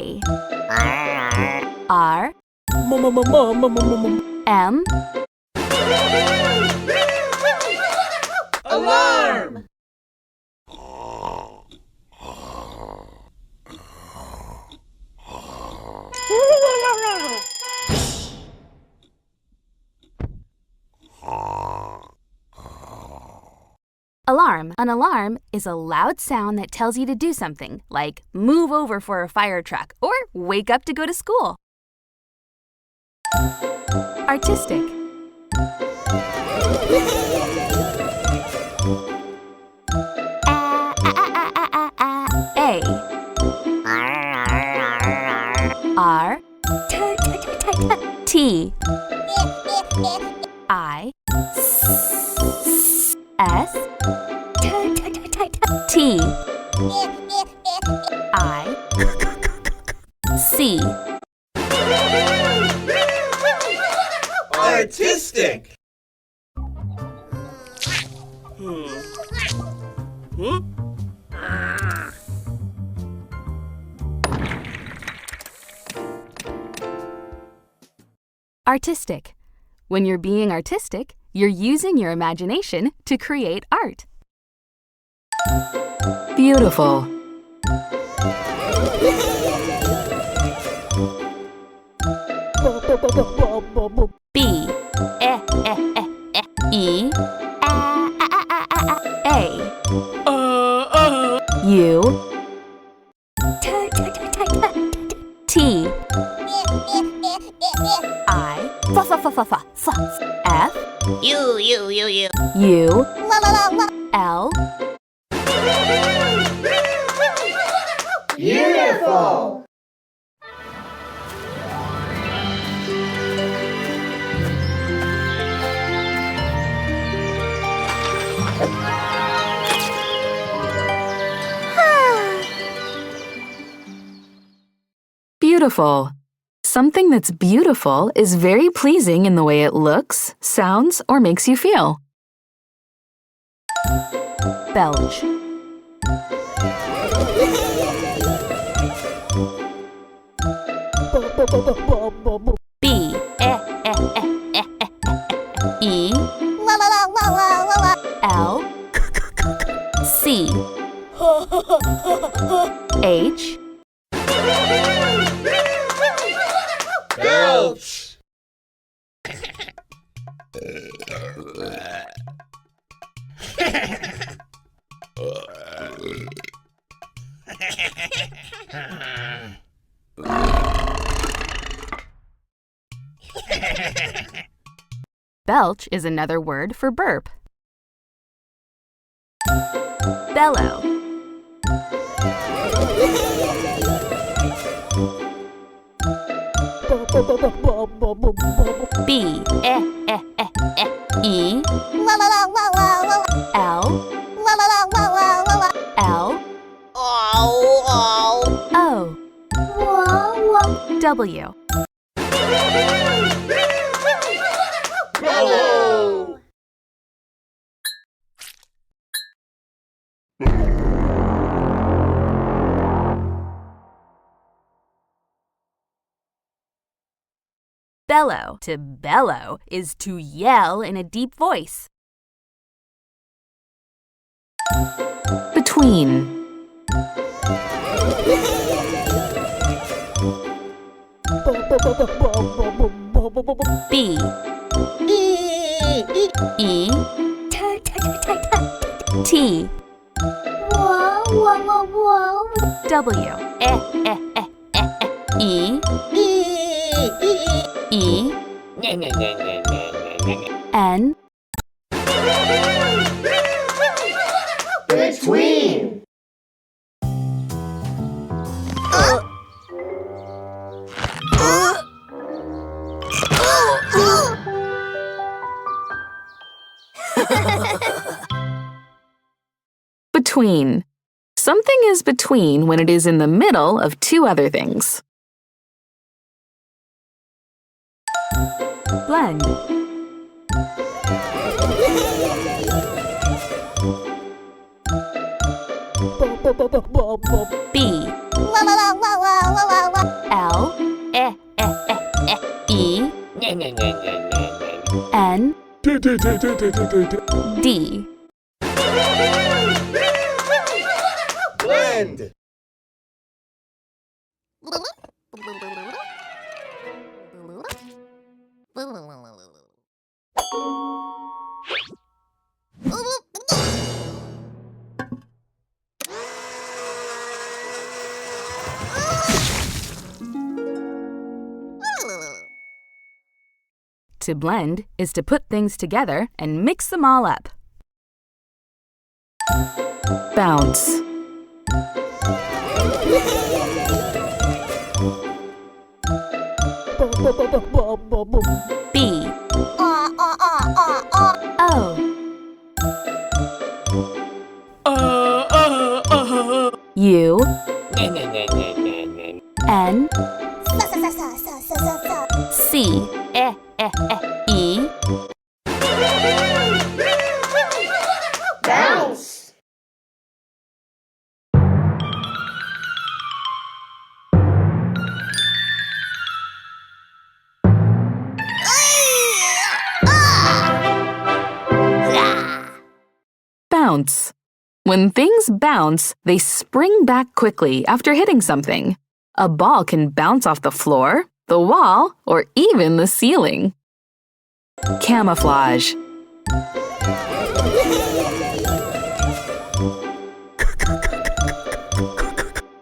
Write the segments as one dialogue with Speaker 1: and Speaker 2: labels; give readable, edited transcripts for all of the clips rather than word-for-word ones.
Speaker 1: A. R. M.
Speaker 2: Alarm!
Speaker 1: Alarm. An alarm is a loud sound that tells you to do something, like move over for a fire truck or wake up to go to school. Artistic. A. R. T. I. S. T. I. C.
Speaker 2: Artistic!
Speaker 1: Artistic. When you're being artistic, you're using your imagination to create art.
Speaker 3: Beautiful.
Speaker 1: B. E. A. U. T. I. F. U. L.
Speaker 2: Beautiful!
Speaker 3: Beautiful. Something that's beautiful is very pleasing in the way it looks, sounds, or makes you feel.
Speaker 1: Belch. B. E. L. C. H.
Speaker 2: Belch!
Speaker 1: Belch is another word for burp. Bellow. B. E. L. L. O. W.
Speaker 2: Bellow!
Speaker 1: Bellow. To bellow is to yell in a deep voice.
Speaker 3: Between.
Speaker 1: B. E. T. W. E. E. N.
Speaker 2: Between!
Speaker 3: Between. Something is between when it is in the middle of two other things.
Speaker 1: Blend. B. N D.
Speaker 2: Blend.
Speaker 1: To blend is to put things together and mix them all up.
Speaker 3: Bounce.
Speaker 1: B O U N C E
Speaker 2: Bounce.
Speaker 3: Bounce. When things bounce, they spring back quickly after hitting something. A ball can bounce off the floor, the wall, or even the ceiling. Camouflage.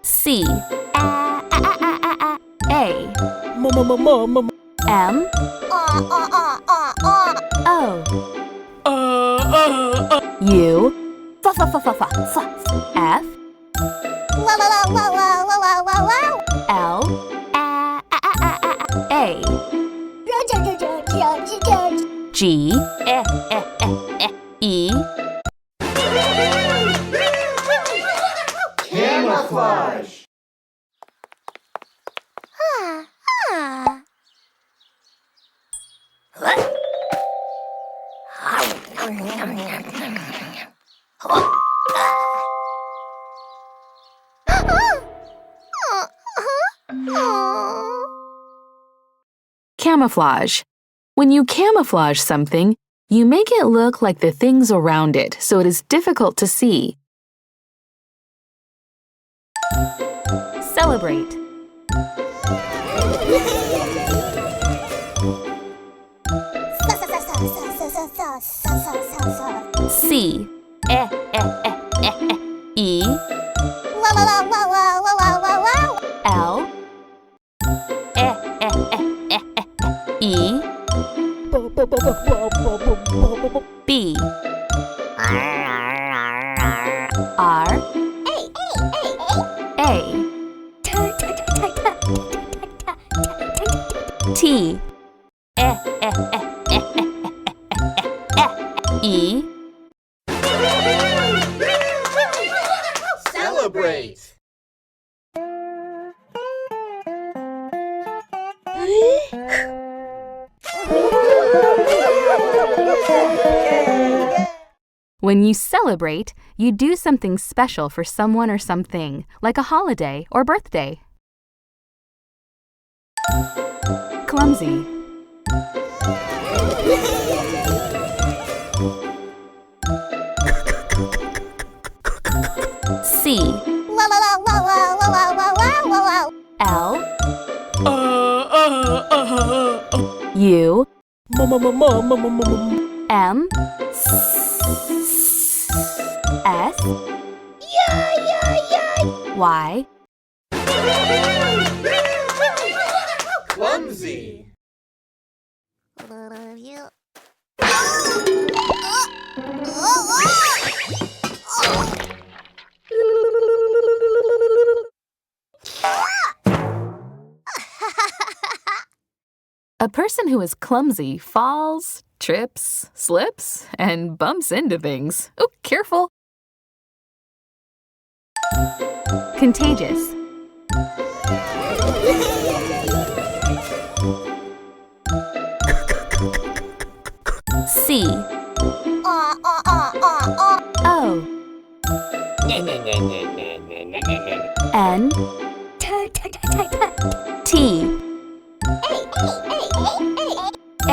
Speaker 1: C A M O U F L A G E
Speaker 2: Camouflage.
Speaker 3: Camouflage. When you camouflage something, you make it look like the things around it, so it is difficult to see.
Speaker 1: Celebrate. C E L E B R A T E
Speaker 2: Celebrate.
Speaker 1: When you celebrate, you do something special for someone or something, like a holiday or birthday. Clumsy. C L U M S Y
Speaker 2: Clumsy.
Speaker 3: A person who is clumsy falls, trips, slips, and bumps into things. Oh, careful!
Speaker 1: Contagious. C O N T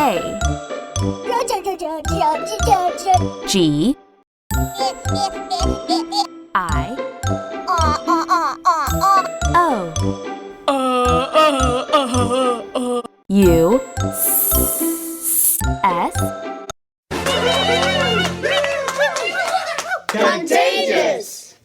Speaker 1: A. G. I. O. U. S.
Speaker 2: Contagious.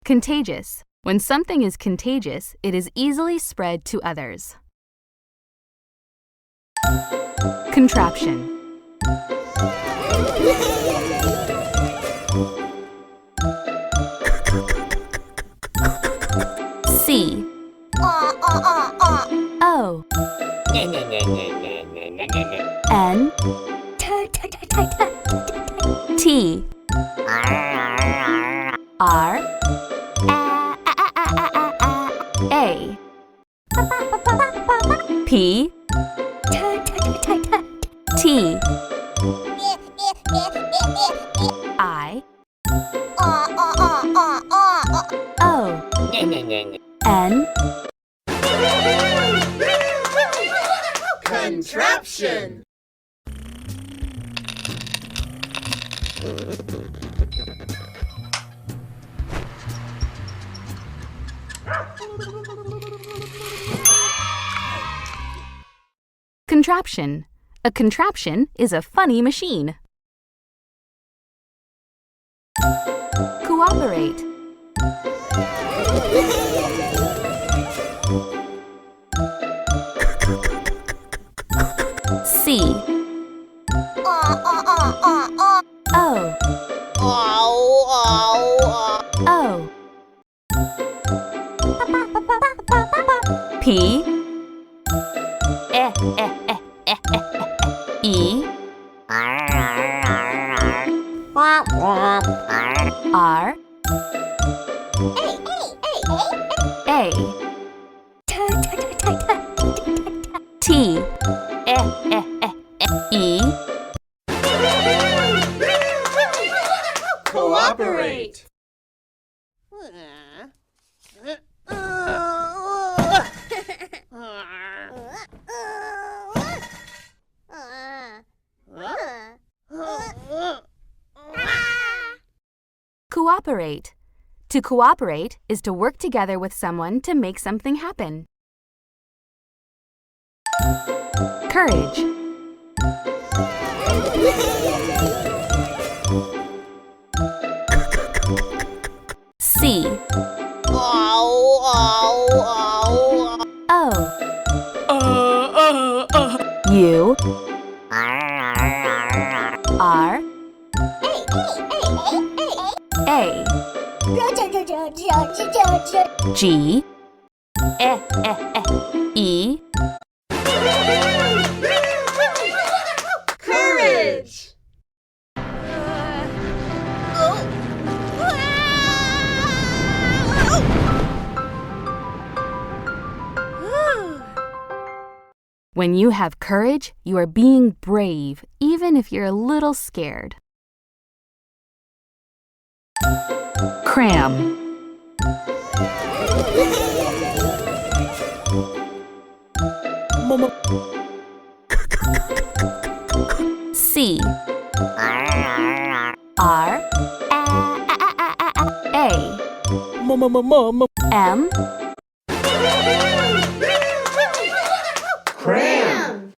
Speaker 1: Contagious. When something is contagious, it is easily spread to others. Contraption. C. O. N. T. R. A. P. T. I. O. N.
Speaker 2: Contraption.
Speaker 1: Contraption. A contraption is a funny machine. Cooperate. C. O. O. P. E. R. A. T. E.
Speaker 2: Cooperate.
Speaker 1: Cooperate. To cooperate is to work together with someone to make something happen. Courage. C. O. U. R. A. G. E.
Speaker 2: Courage.
Speaker 1: When you have courage, you are being brave, even if you're a little scared. Cram. C. R. A. M.
Speaker 2: Cram.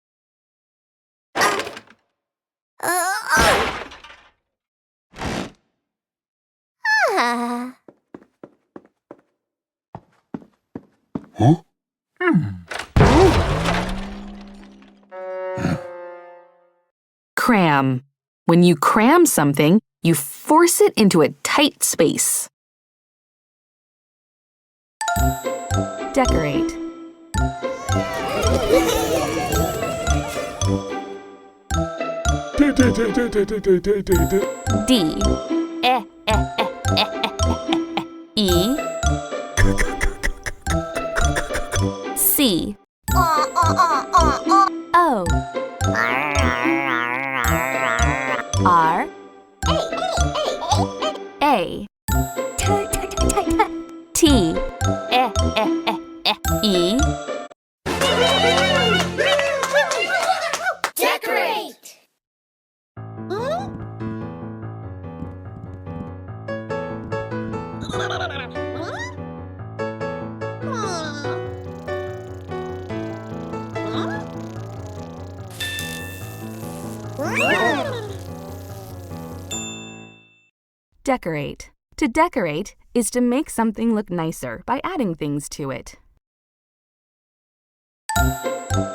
Speaker 3: Cram. When you cram something, you force it into a tight space.
Speaker 1: Decorate. D. E. C. A. T. E.
Speaker 2: Decorate.
Speaker 1: Decorate. To decorate is to make something look nicer by adding things to it.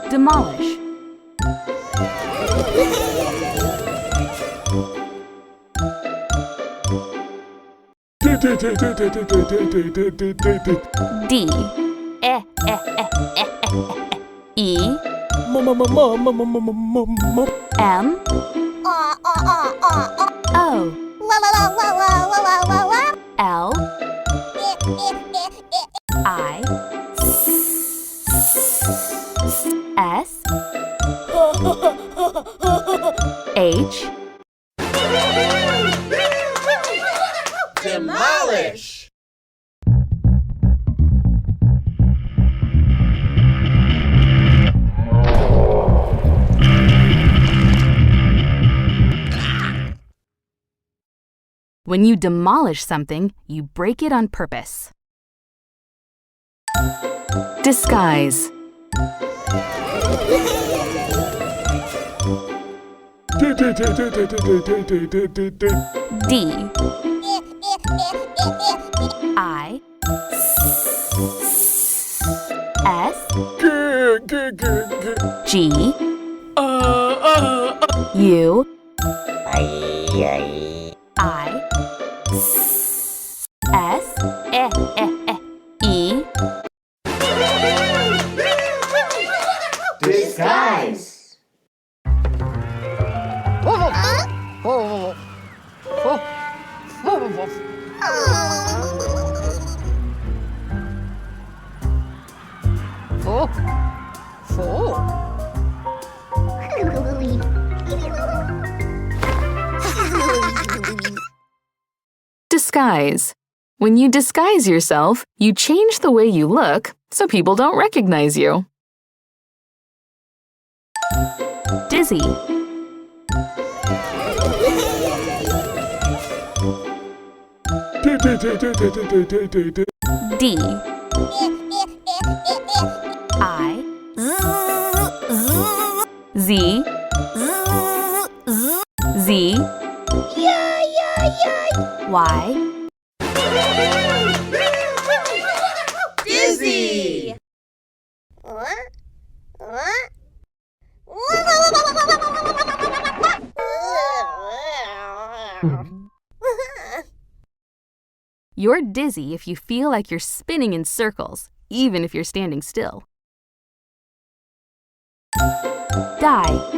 Speaker 1: Demolish. D. E. M. O. L. I. S. H.
Speaker 2: Demolish.
Speaker 1: When you demolish something, you break it on purpose. Disguise. D. I. S. G. U. I. S. E.
Speaker 2: Disguise.
Speaker 3: Disguise. When you disguise yourself, you change the way you look so people don't recognize you.
Speaker 1: Dizzy. D. I. Z. Z. Y.
Speaker 2: Dizzy.
Speaker 1: You're dizzy if you feel like you're spinning in circles, even if you're standing still. Die.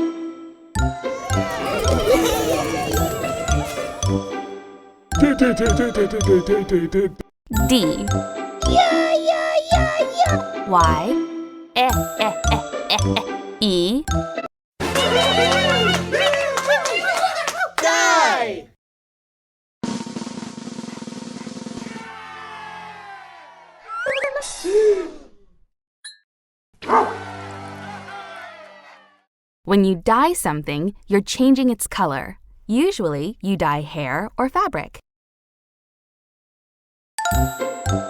Speaker 1: D. Y. E.
Speaker 2: Die.
Speaker 1: When you dye something, you're changing its color. Usually, you dye hair or fabric.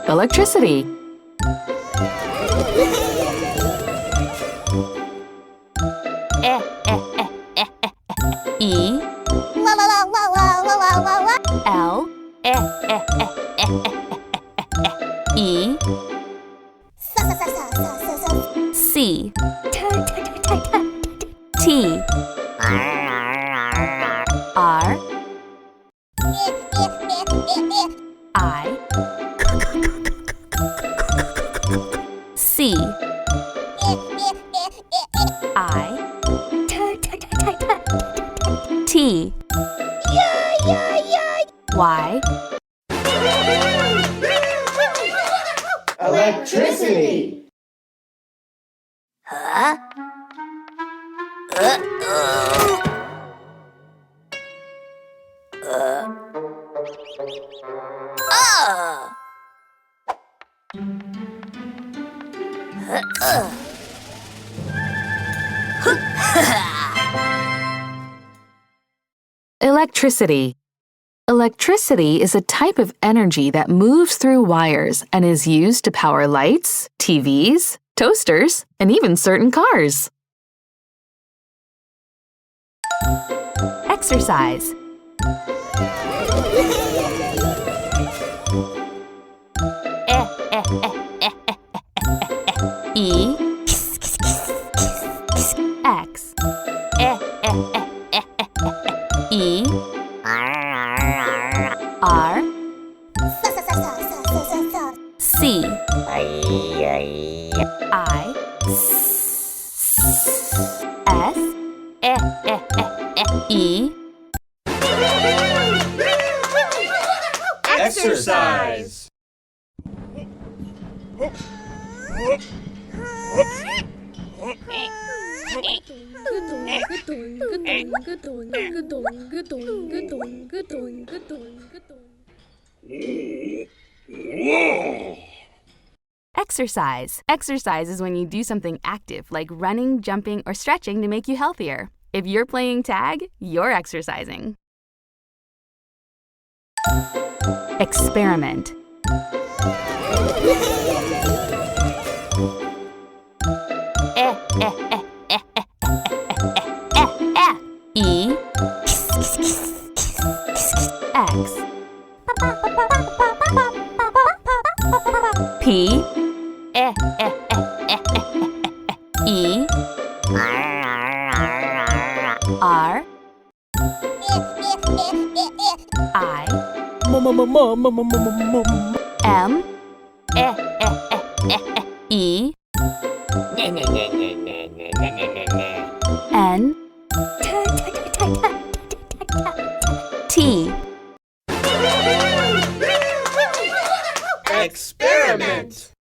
Speaker 3: Electricity.
Speaker 1: E. L. E. C. T. R. I. C. I. T. Y.
Speaker 2: Electricity.
Speaker 3: Electricity. Electricity is a type of energy that moves through wires and is used to power lights, TVs, toasters, and even certain cars.
Speaker 1: Exercise. E X E R C I S E
Speaker 2: Exercise.
Speaker 1: Exercise. Exercise is when you do something active, like running, jumping, or stretching to make you healthier. If you're playing tag, you're exercising. Experiment. E X P E R I M E N T
Speaker 2: Experiment.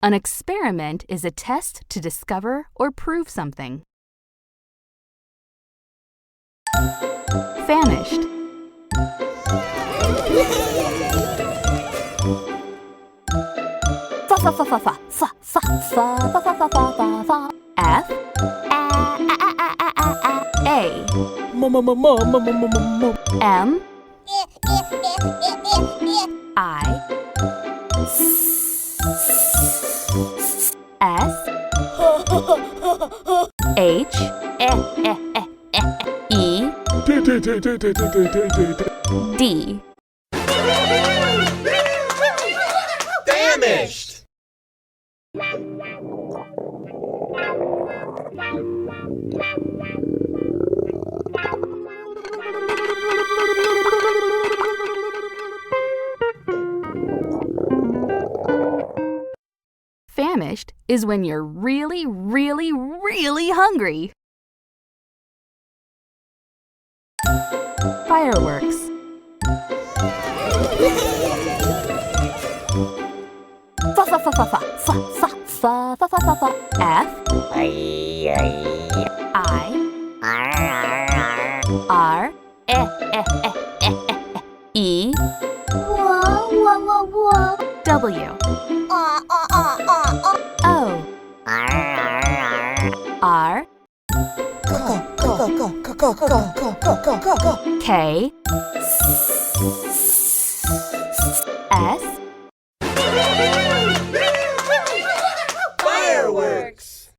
Speaker 1: An experiment is a test to discover or prove something. Famished. F A M I S H E D
Speaker 2: Famished.
Speaker 1: Famished is when you're really, really, really hungry. Fireworks. F I R E W O R K S
Speaker 2: Fireworks.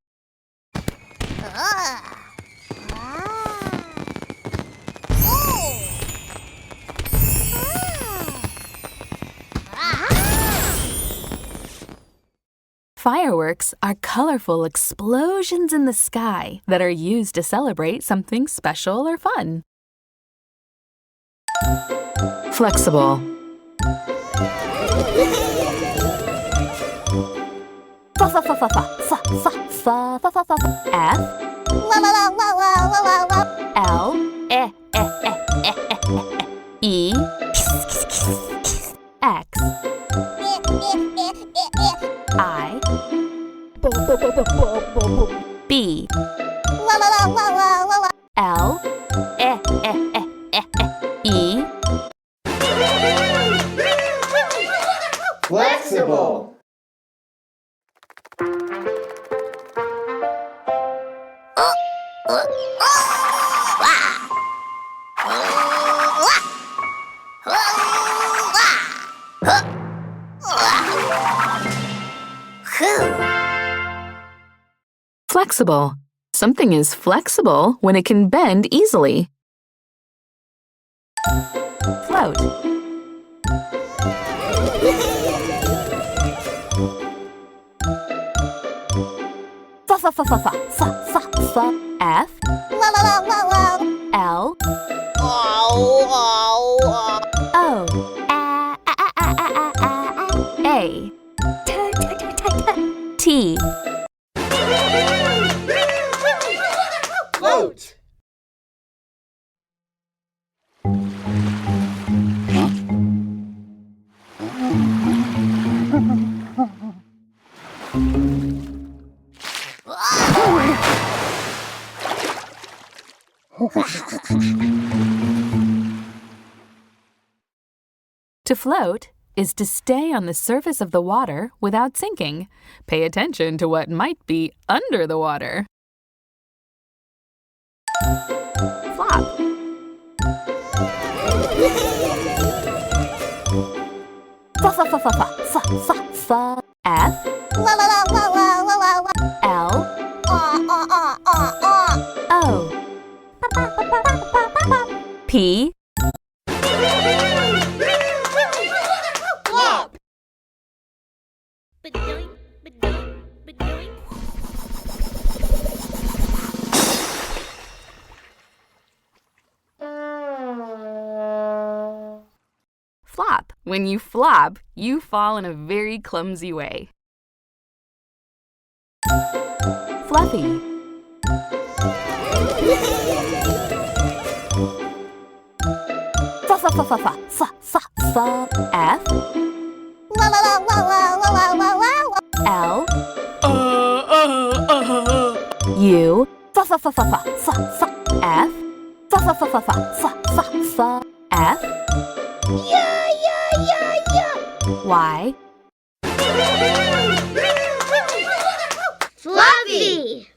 Speaker 1: Fireworks are colorful explosions in the sky that are used to celebrate something special or fun.
Speaker 3: Flexible.
Speaker 1: F L E X I B L E
Speaker 2: Flexible.
Speaker 3: Flexible. Something is flexible when it can bend easily.
Speaker 1: Float. F L O A T
Speaker 2: Float.
Speaker 3: To float is to stay on the surface of the water without sinking. Pay attention to what might be under the water.
Speaker 1: Flop. F L O P
Speaker 2: Flop.
Speaker 1: Flop. When you flop, you fall in a very clumsy way. Fluffy. F L U F Y
Speaker 4: Fluffy.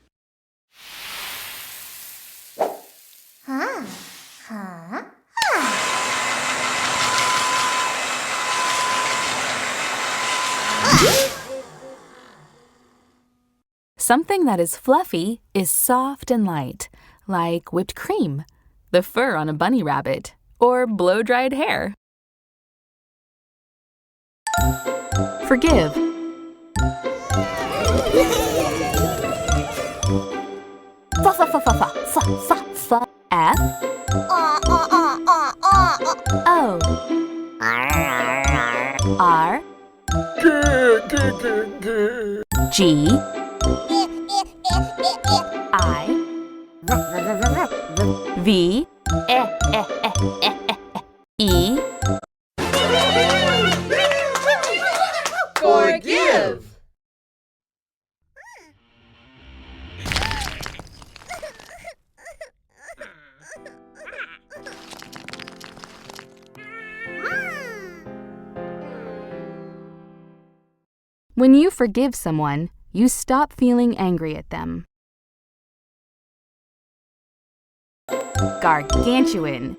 Speaker 3: Something that is fluffy is soft and light, like whipped cream, the fur on a bunny rabbit, or blow-dried hair. Forgive.
Speaker 1: F O R G I V E
Speaker 2: Forgive.
Speaker 1: When you forgive someone, you stop feeling angry at them. Gargantuan.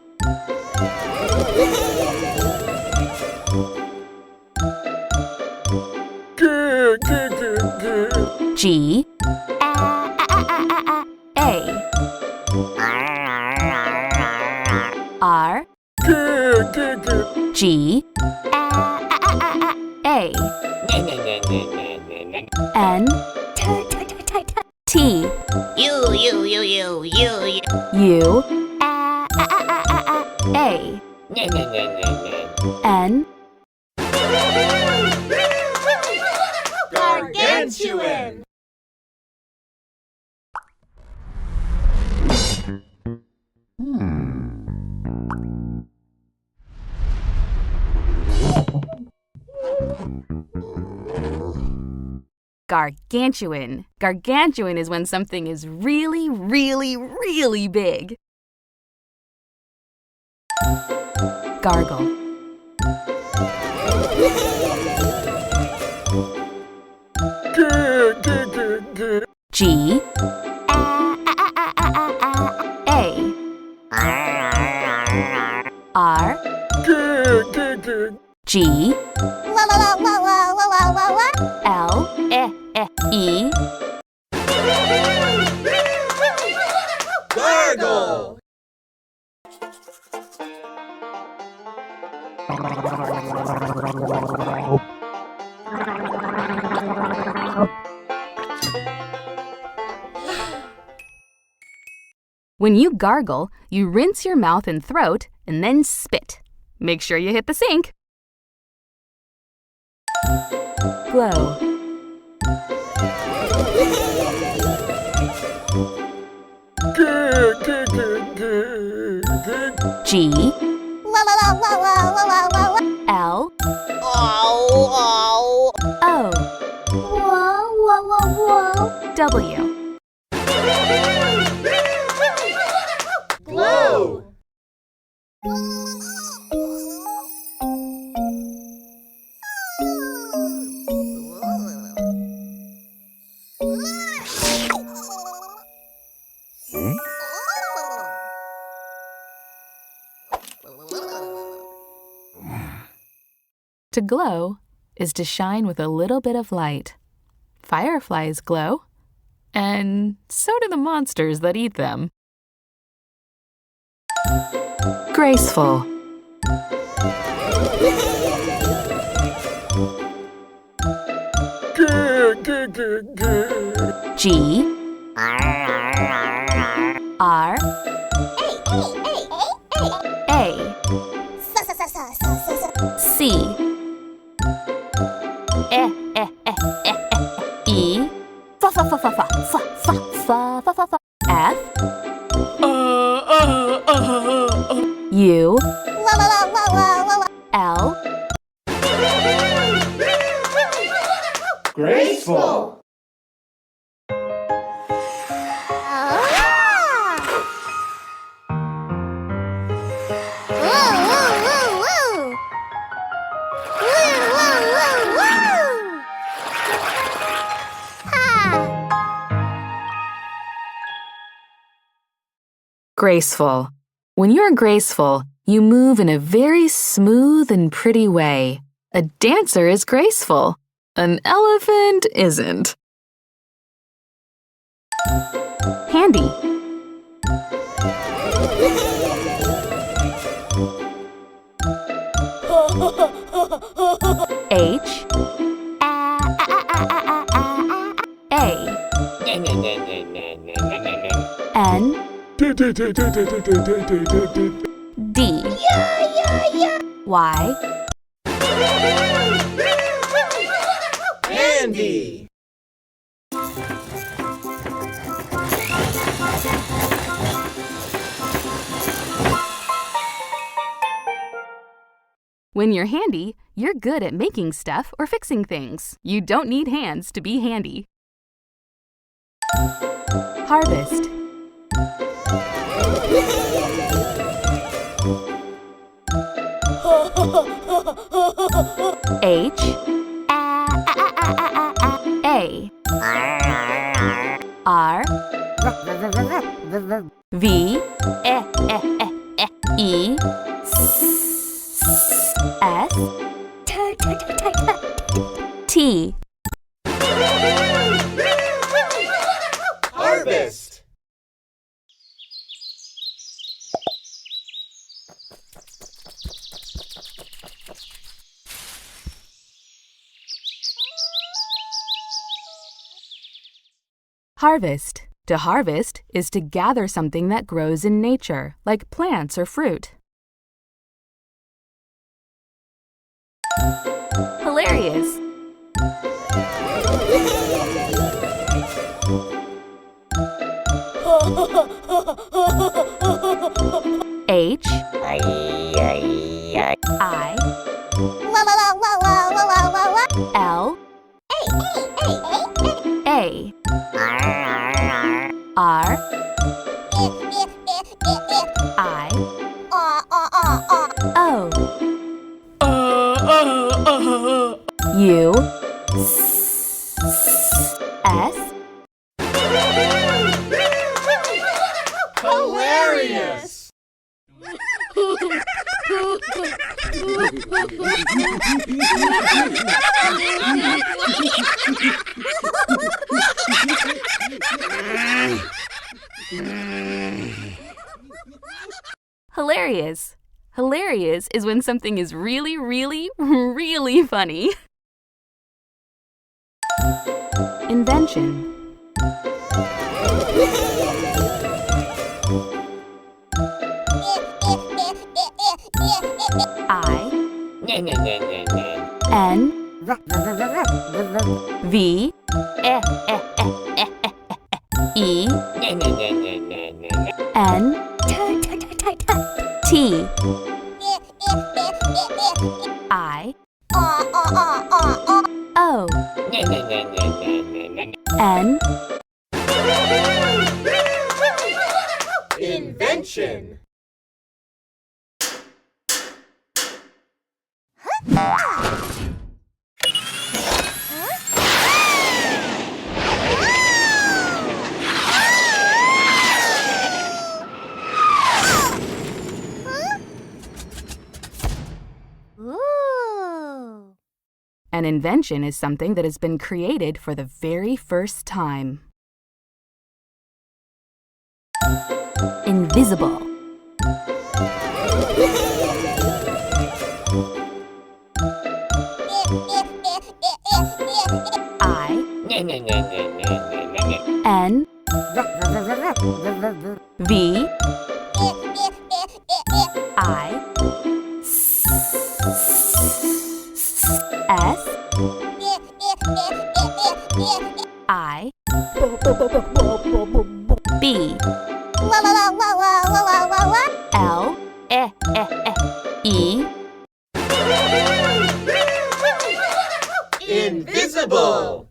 Speaker 1: G A R G A N T U A N
Speaker 2: Gargantuan.
Speaker 1: Gargantuan. Gargantuan is when something is really, really, really big. Gargle. G A R G L E
Speaker 2: Gargle.
Speaker 1: When you gargle, you rinse your mouth and throat and then spit. Make sure you hit the sink. Glow. G L O W.
Speaker 2: Glow.
Speaker 3: To glow is to shine with a little bit of light. Fireflies glow, and so do the monsters that eat them. Graceful.
Speaker 1: G R A C E F U L
Speaker 2: Graceful.
Speaker 3: Graceful. When you're graceful, you move in a very smooth and pretty way. A dancer is graceful. An elephant isn't.
Speaker 1: Handy. H A N D Y
Speaker 2: Handy.
Speaker 1: When you're handy, you're good at making stuff or fixing things. You don't need hands to be handy. Harvest. H A R V E S T.
Speaker 2: Harvest.
Speaker 1: Harvest. To harvest is to gather something that grows in nature, like plants or fruit. Hilarious. H I L A. R. I. O. U. S.
Speaker 2: Hilarious!
Speaker 1: Hilarious. Hilarious is when something is really, really, really funny. Invention. I. N. V. E. N. T. I. O. N.
Speaker 2: Invention!
Speaker 1: An invention is something that has been created for the very first time. Invisible. I. N. V. I. S. I. B. L. E.
Speaker 2: Invisible!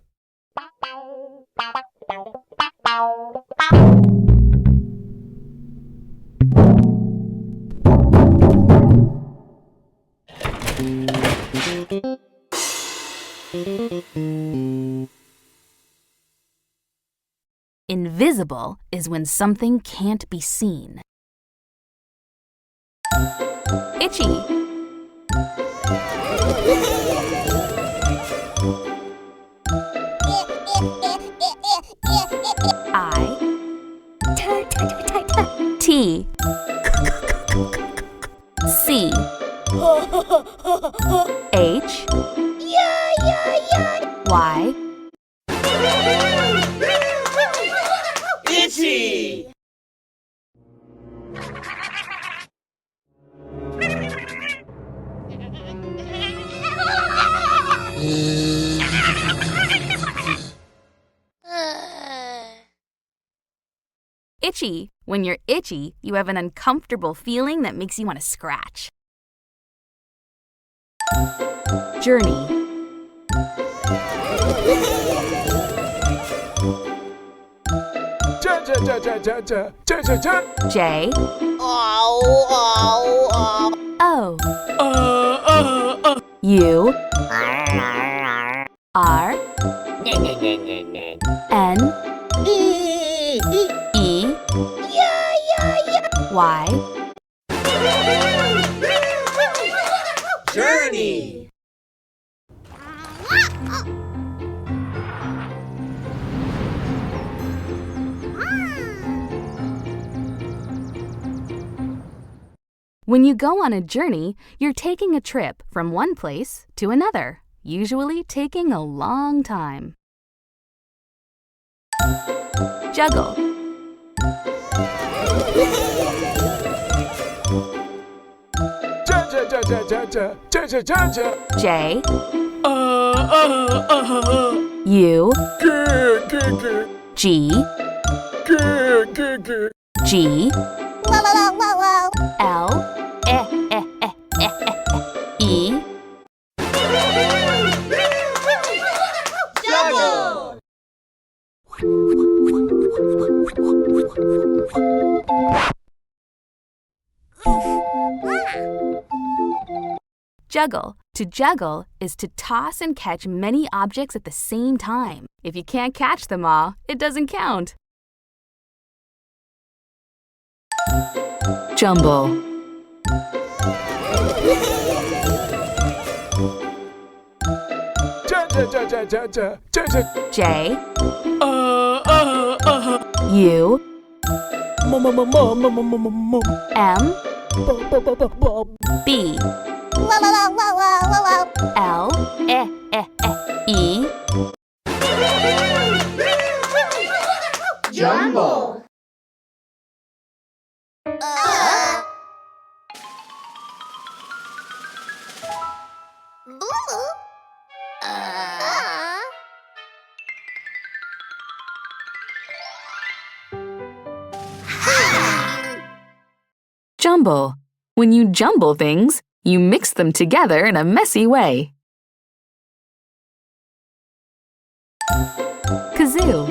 Speaker 1: Invisible is when something can't be seen. Itchy. I. T. C. H. Y.
Speaker 2: Itchy!
Speaker 1: Itchy. When you're itchy, you have an uncomfortable feeling that makes you want to scratch. Journey. J. O. U. R. N. E. Y.
Speaker 2: Journey!
Speaker 1: When you go on a journey, you're taking a trip from one place to another, usually taking a long time. Juggle. J. U. G. G. L. E.
Speaker 2: Juggle!
Speaker 1: Juggle. To juggle is to toss and catch many objects at the same time. If you can't catch them all, it doesn't count.
Speaker 3: Jumble.
Speaker 1: J U M B L E
Speaker 2: Jumble.
Speaker 3: Jumble. When you jumble things, you mix them together in a messy way.
Speaker 1: Kazoo.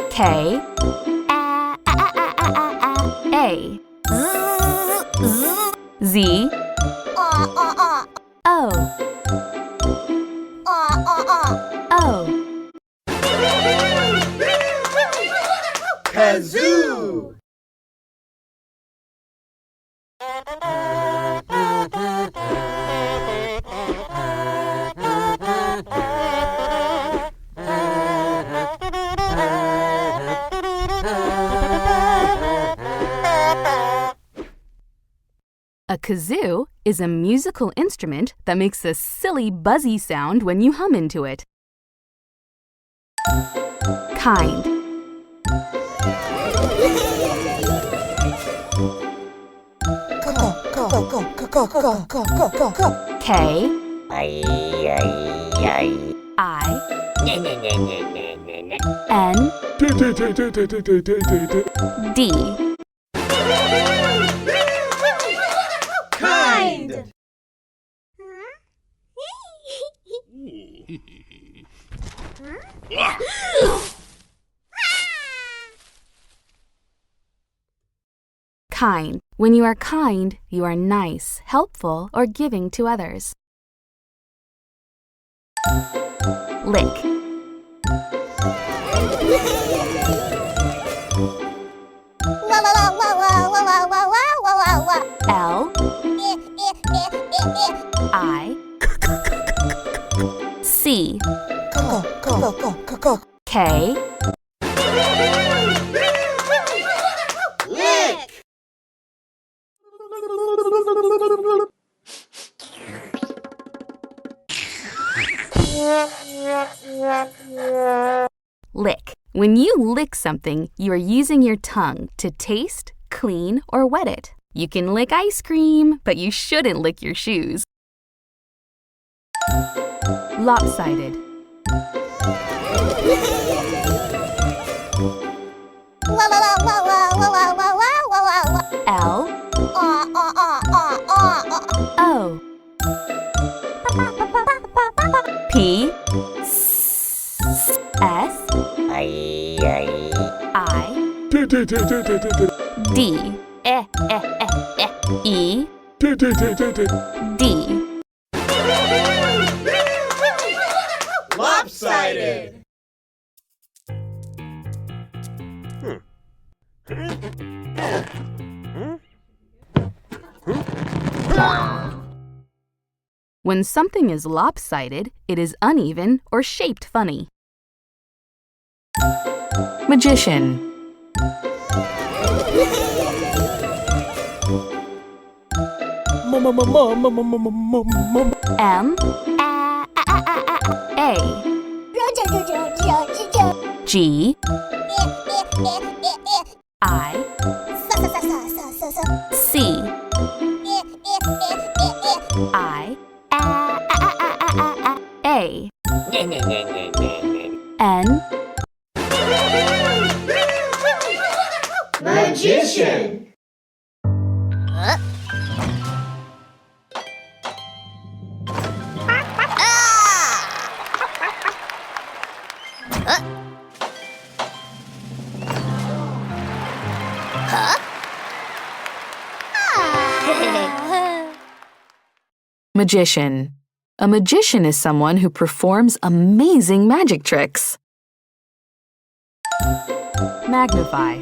Speaker 1: K A Z O O
Speaker 2: Kazoo.
Speaker 1: A kazoo is a musical instrument that makes a silly buzzy sound when you hum into it. Kind. K I N D.
Speaker 2: Kind.
Speaker 1: Kind. When you are kind, you are nice, helpful, or giving to others. Lick. L I C K
Speaker 2: Lick.
Speaker 1: Lick. When you lick something, you are using your tongue to taste, clean, or wet it. You can lick ice cream, but you shouldn't lick your shoes. Lopsided. L O P S I D E D.
Speaker 2: Lopsided.
Speaker 1: When something is lopsided, it is uneven or shaped funny.
Speaker 3: Magician.
Speaker 1: M A G I C I A N
Speaker 2: Magician.
Speaker 3: Magician. A magician is someone who performs amazing magic tricks. Magnify.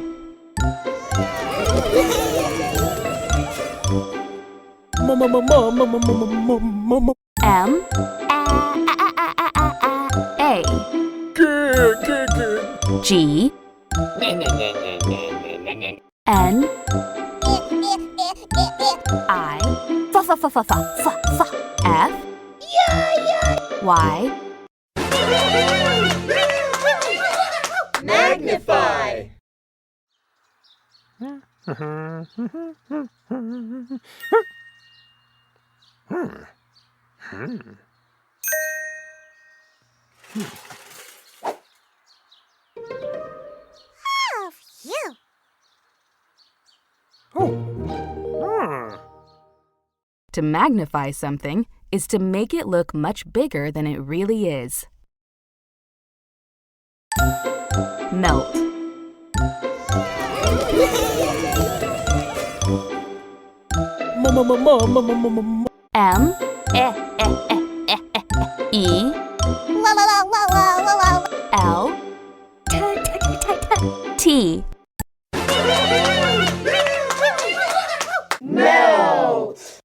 Speaker 3: M A G N I F Y
Speaker 2: Magnify.
Speaker 3: To magnify something is to make it look much bigger than it really is. Melt. M E L T.
Speaker 2: Melt.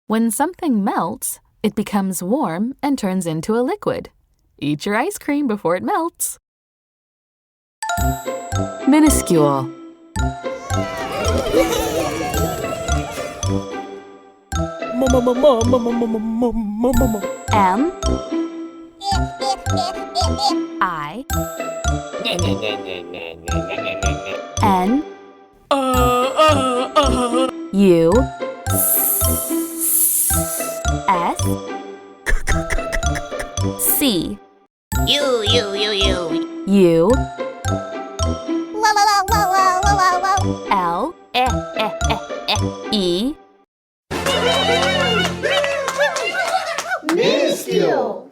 Speaker 3: When something melts, it becomes warm and turns into a liquid. Eat your ice cream before it melts. Minuscule. M I N U S C U L E
Speaker 2: Minuscule.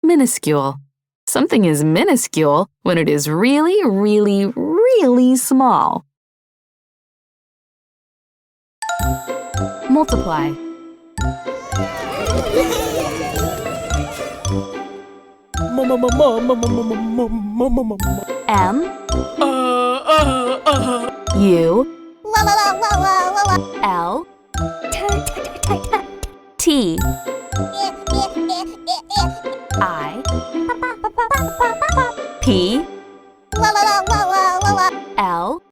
Speaker 3: Minuscule. Something is minuscule when it is really, really, really small. Multiply. M U L T I P L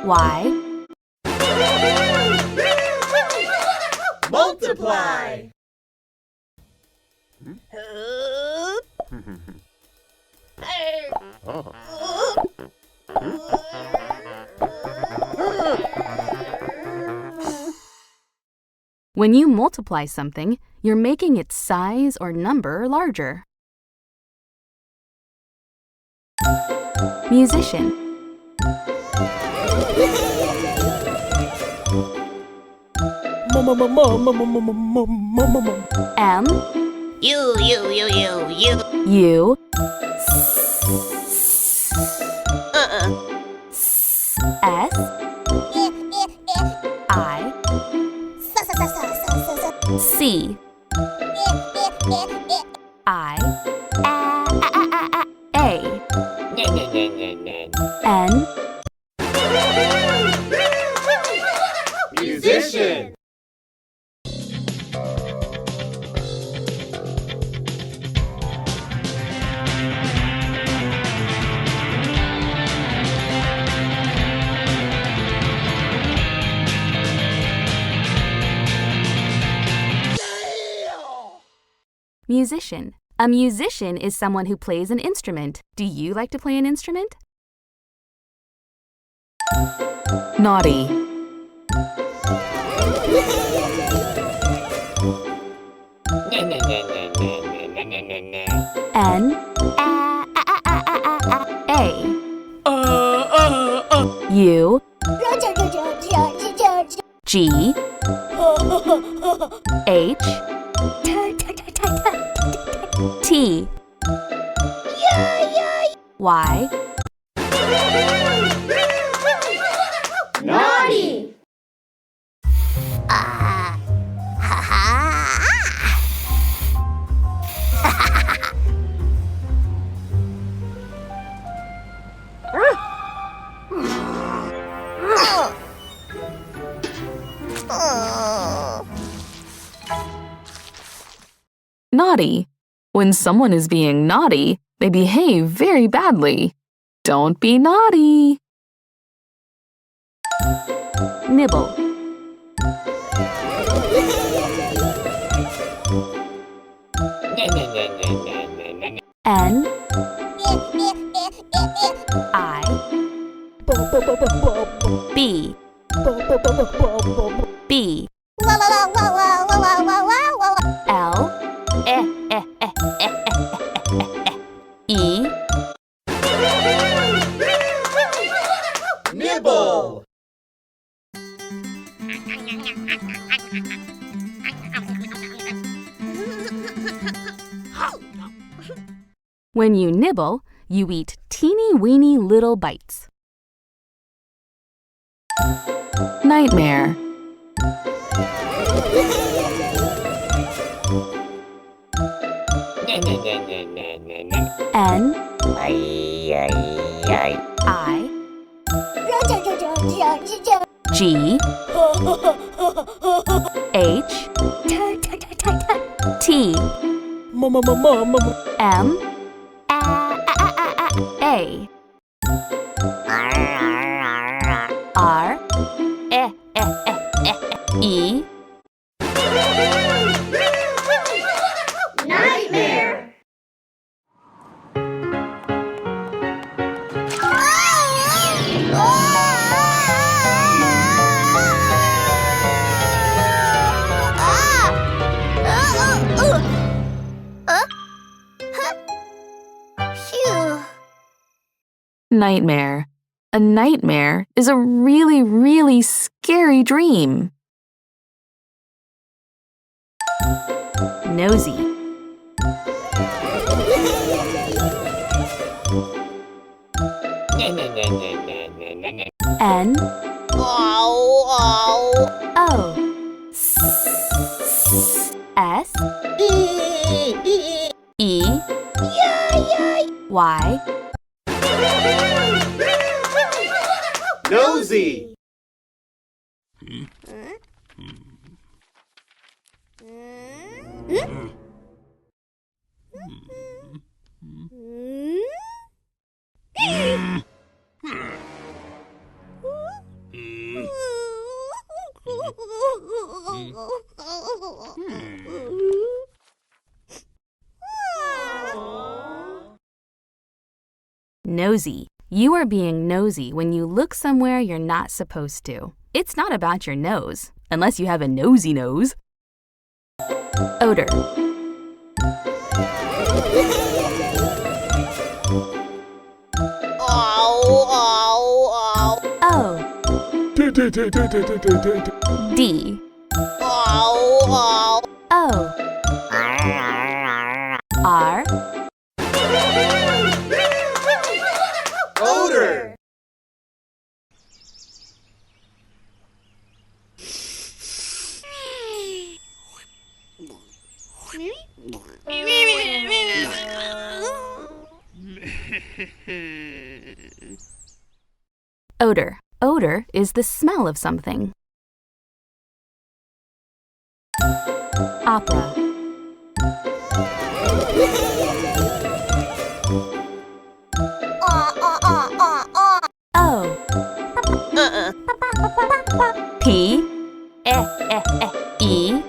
Speaker 3: Y
Speaker 2: Multiply.
Speaker 3: When you multiply something, you're making its size or number larger. Musician. M U S I C I A N
Speaker 2: Musician.
Speaker 1: Musician. A musician is someone who plays an instrument. Do you like to play an instrument?
Speaker 3: Naughty.
Speaker 1: N A U G H T Y
Speaker 2: Naughty.
Speaker 3: Naughty. When someone is being naughty, they behave very badly. Don't be naughty.
Speaker 1: Nibble. N I B B L E
Speaker 2: Nibble.
Speaker 1: When you nibble, you eat teeny-weeny little bites.
Speaker 3: Nightmare.
Speaker 1: N I G H T M A R E
Speaker 2: Nightmare.
Speaker 3: Nightmare. A nightmare is a really, really scary dream.
Speaker 1: Nosy. N O S E Y
Speaker 2: Nosy.
Speaker 1: Nosy. You are being nosy when you look somewhere you're not supposed to. It's not about your nose, unless you have a nosy nose. Odor. O D O R
Speaker 2: Odor.
Speaker 1: Odor. Odor is the smell of something. Opera. O P E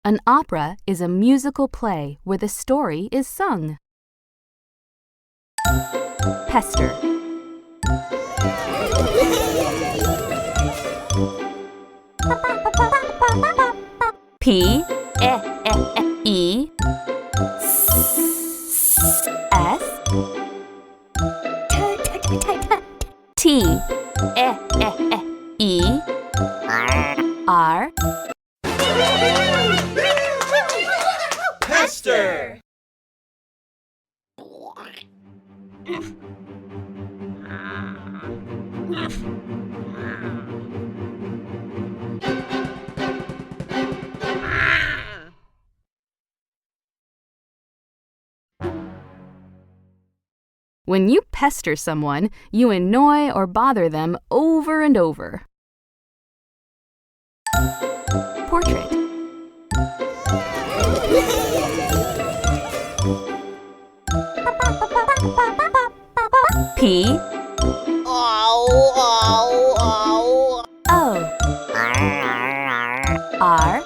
Speaker 1: An opera is a musical play where the story is sung. Pester. P E S T E R.
Speaker 2: Pester.
Speaker 1: When you pester someone, you annoy or bother them over and over. Portrait. P O R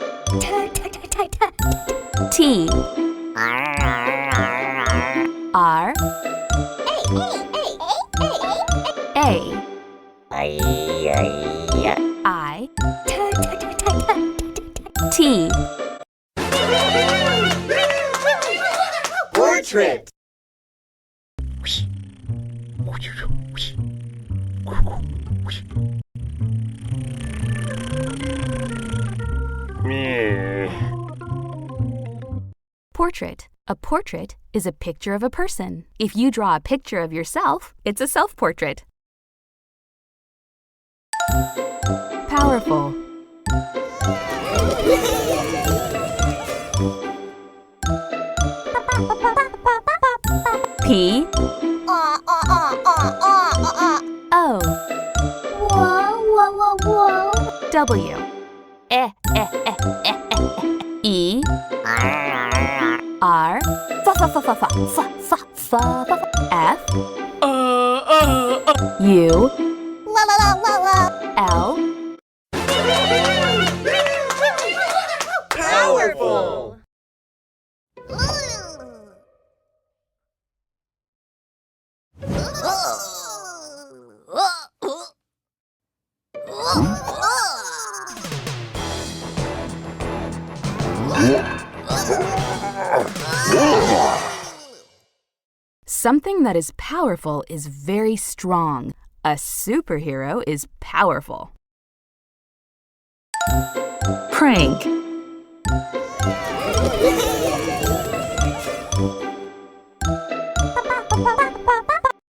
Speaker 1: T R A I T.
Speaker 2: Portrait.
Speaker 1: Portrait. A portrait is a picture of a person. If you draw a picture of yourself, it's a self-portrait. Powerful. P O W E R F U L.
Speaker 2: Powerful.
Speaker 1: Something that is powerful is very strong. A superhero is powerful.
Speaker 3: Prank.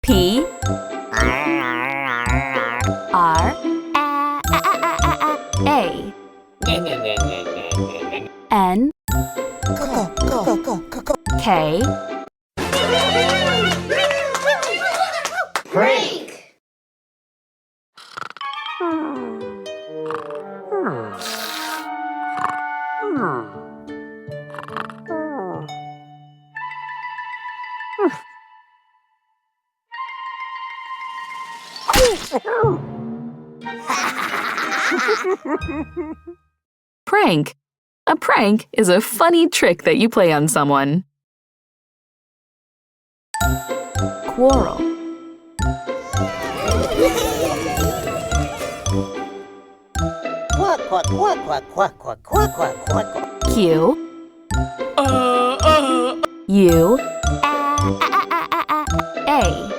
Speaker 1: P R A N K.
Speaker 2: Prank.
Speaker 3: Prank. A prank is a funny trick that you play on someone.
Speaker 1: Quarrel. Q U A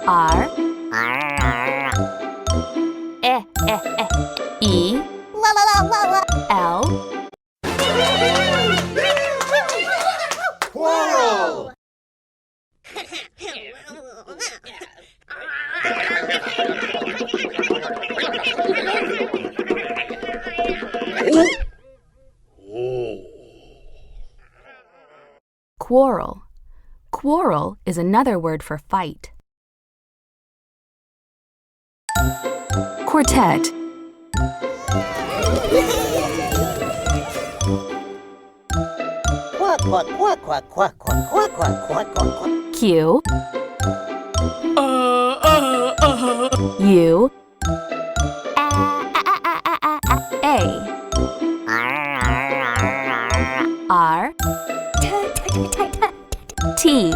Speaker 1: R E L.
Speaker 2: Quarrel.
Speaker 1: Quarrel. Quarrel is another word for fight.
Speaker 3: Quartet.
Speaker 1: Q U A R T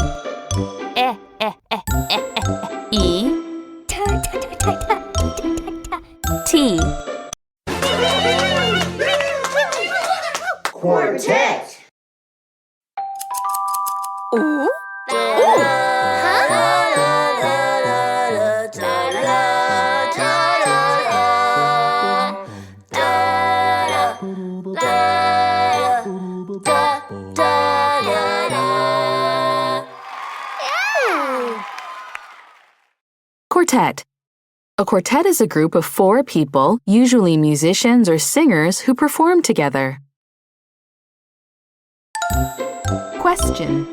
Speaker 1: E T
Speaker 2: Quartet.
Speaker 1: Ooh.
Speaker 3: Quartet. A quartet is a group of 4 people, usually musicians or singers, who perform together.
Speaker 1: Question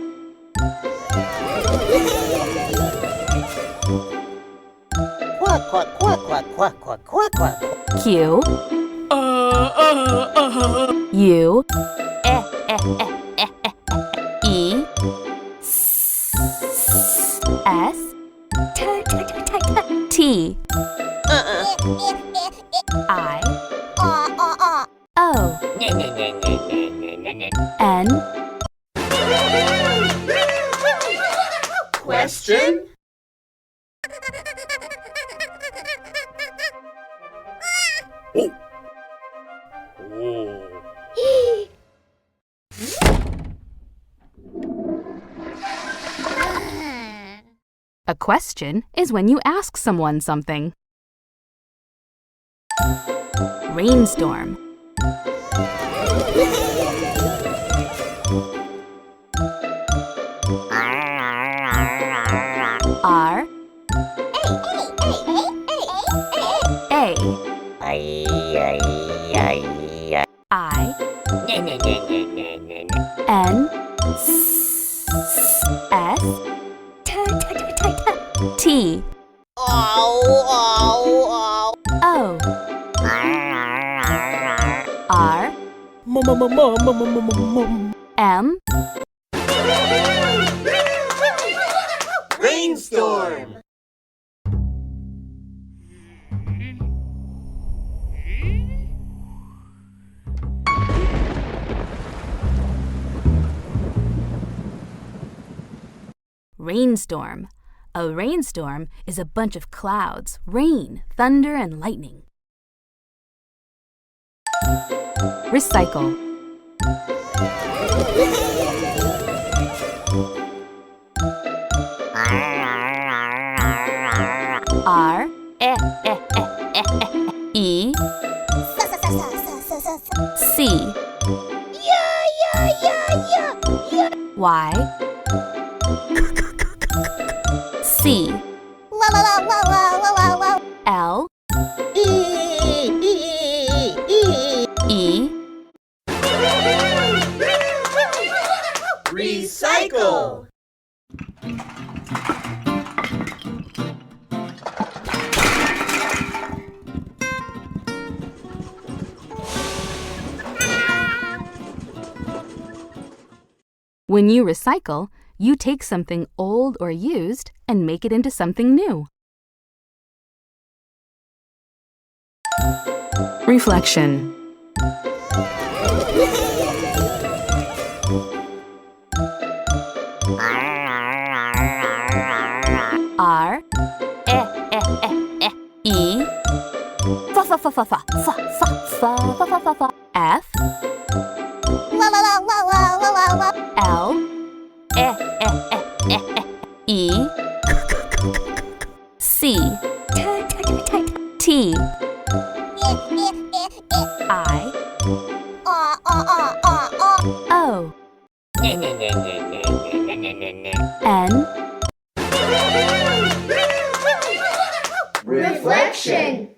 Speaker 1: Q U E S T I O N
Speaker 2: Question.
Speaker 1: A question is when you ask someone something. Rainstorm R A I N S T O R M
Speaker 2: Rainstorm.
Speaker 1: Rainstorm. A rainstorm is a bunch of clouds, rain, thunder, and lightning. Recycle. R E C Y C L E
Speaker 2: Recycle.
Speaker 1: When you recycle, you take something old or used and make it into something new.
Speaker 3: Reflection.
Speaker 1: R E F L E C T I O N
Speaker 2: Reflection.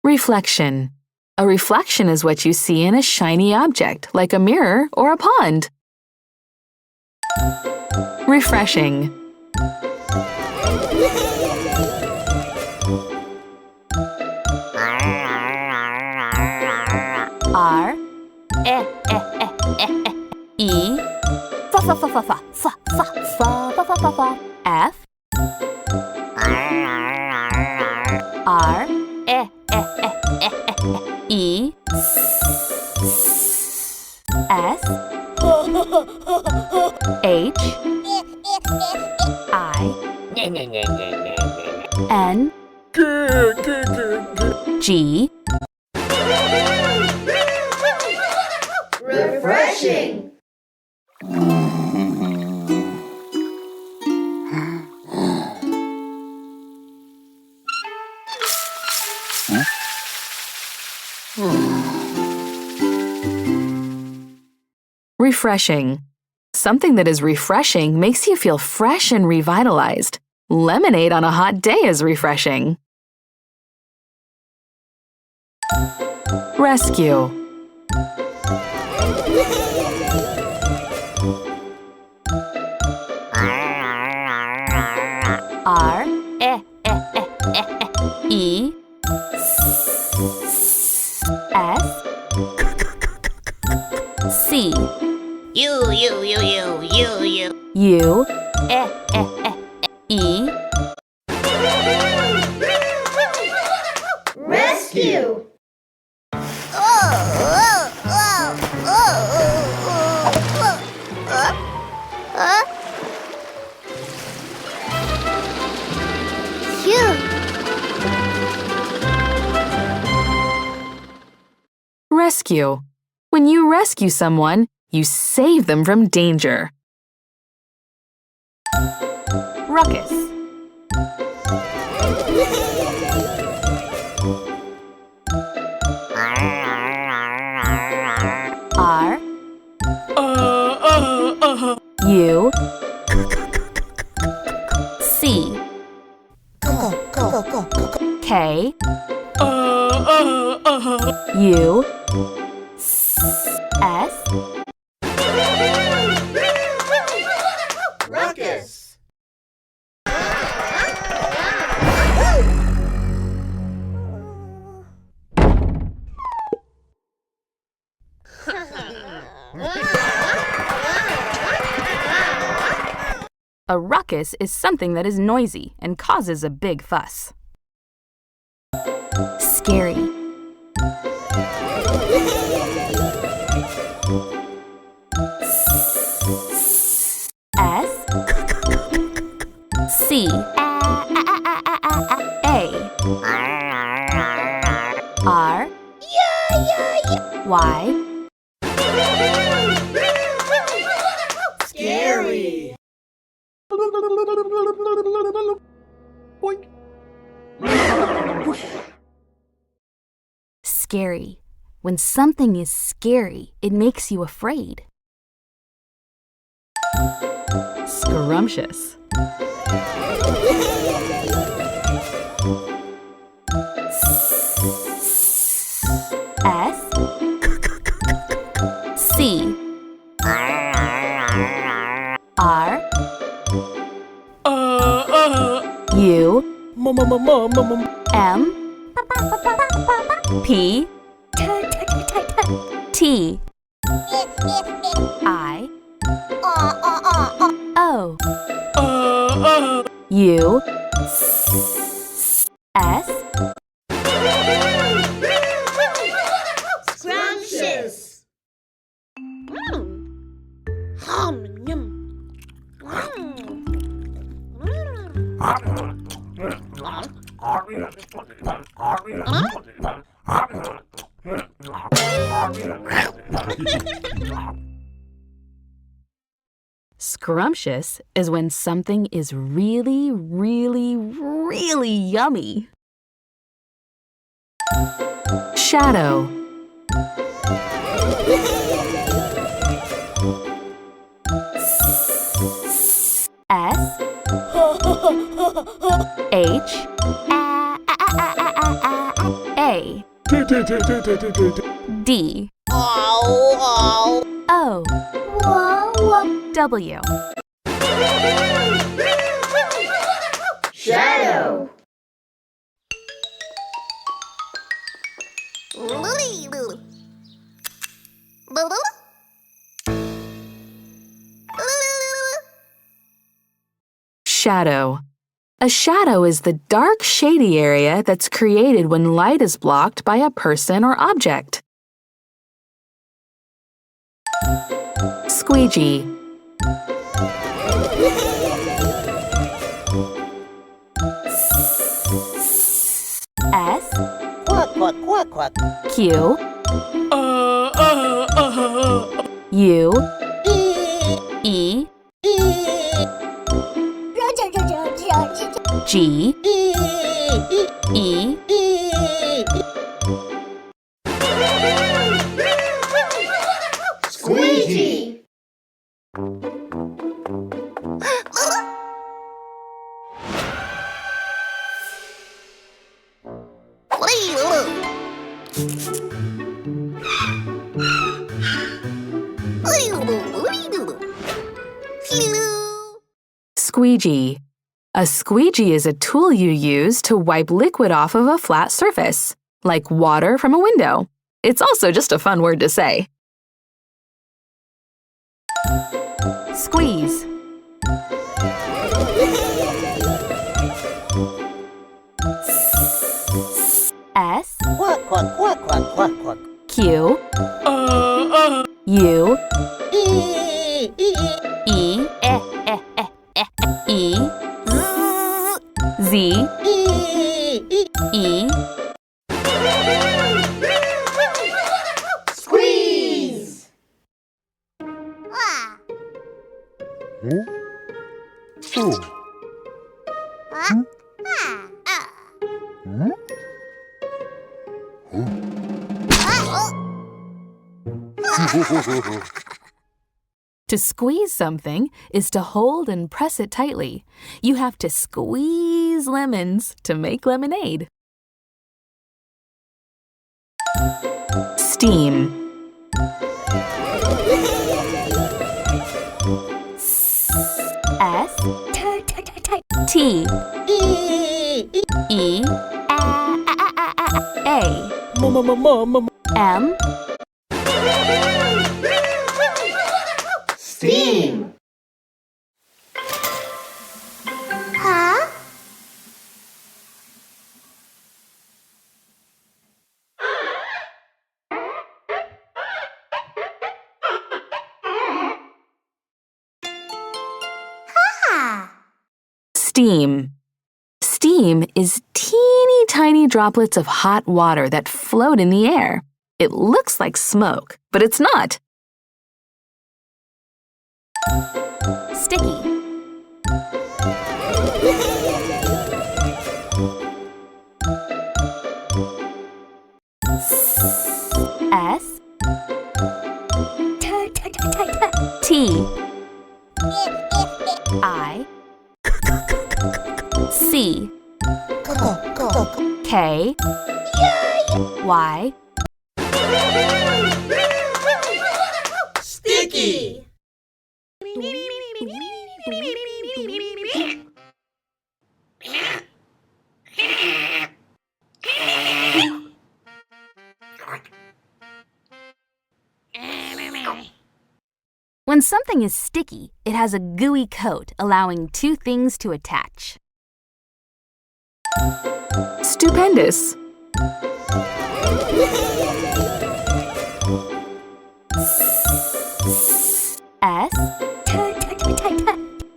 Speaker 3: Reflection. A reflection is what you see in a shiny object, like a mirror or a pond. Refreshing. R E fa fa fa fa fa fa fa fa fa fa fa fa F R E S H I N G
Speaker 2: Refreshing.
Speaker 3: Refreshing. Something that is refreshing makes you feel fresh and revitalized. Lemonade on a hot day is refreshing. Rescue. R E S C U E
Speaker 2: Rescue.
Speaker 3: Rescue. When you rescue someone, you save them from danger. Ruckus. R U C K U S
Speaker 2: Ruckus.
Speaker 1: A ruckus is something that is noisy and causes a big fuss. Scary. S C A R Y
Speaker 2: Scary.
Speaker 1: Scary. When something is scary, it makes you afraid.
Speaker 3: Scrumptious.
Speaker 1: S C R U M P T I O U S
Speaker 2: Scrumptious.
Speaker 1: Scrumptious is when something is really, really, really yummy.
Speaker 3: Shadow.
Speaker 1: S H A D. O. W.
Speaker 2: Shadow.
Speaker 3: Shadow. A shadow is the dark, shady area that's created when light is blocked by a person or object. Squeegee.
Speaker 1: S. Q. U. E. G. E.
Speaker 2: Squeegee.
Speaker 3: Squeegee. A squeegee is a tool you use to wipe liquid off of a flat surface, like water from a window. It's also just a fun word to say.
Speaker 1: Squeeze. S. Q. U. E. E. Z. E.
Speaker 2: Squeeze.
Speaker 1: To squeeze something is to hold and press it tightly. You have to squeeze lemons to make lemonade.
Speaker 3: Steam.
Speaker 1: S. T. E. A. M.
Speaker 2: Steam.
Speaker 3: Steam. Steam is teeny tiny droplets of hot water that float in the air. It looks like smoke, but it's not.
Speaker 1: Sticky. S. T. I. C. K. Y.
Speaker 2: Sticky.
Speaker 1: When something is sticky, it has a gooey coat, allowing two things to attach.
Speaker 3: Stupendous.
Speaker 1: S.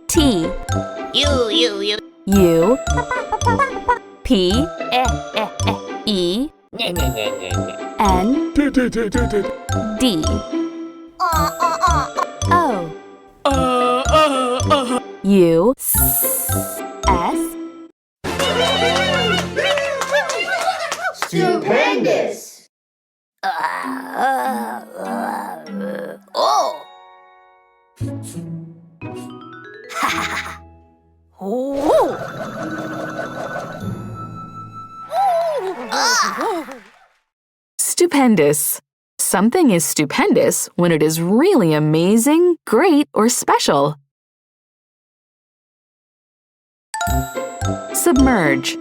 Speaker 1: T. U. P. E. N. D. O. U. S.
Speaker 2: Stupendous.
Speaker 3: Stupendous. Something is stupendous when it is really amazing, great, or special. Submerge.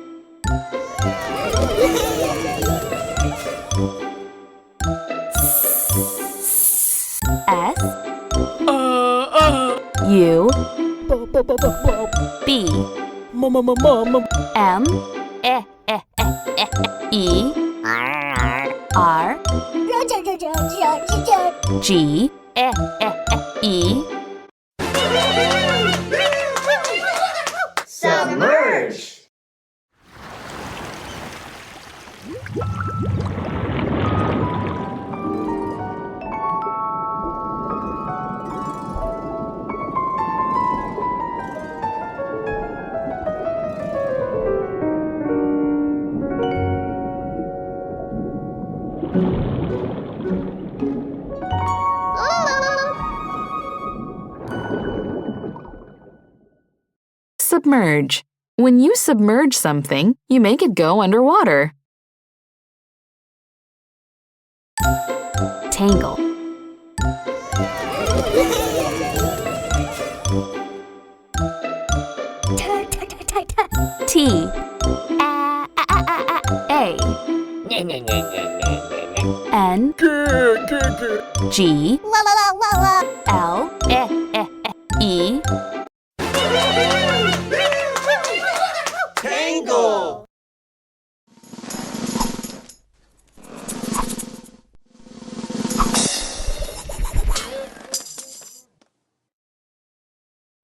Speaker 1: S U B M E R G E
Speaker 2: Submerge.
Speaker 3: Submerge. When you submerge something, you make it go underwater.
Speaker 1: Tangle T A N G L E
Speaker 2: Tangle.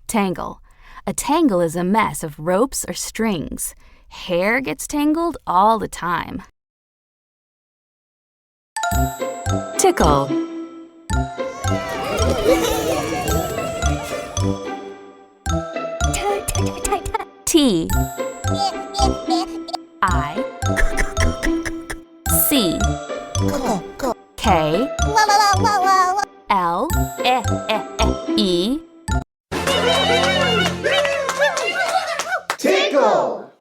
Speaker 1: Tangle. A tangle is a mess of ropes or strings. Hair gets tangled all the time.
Speaker 3: Tickle.
Speaker 1: T I C K L E
Speaker 2: Tickle.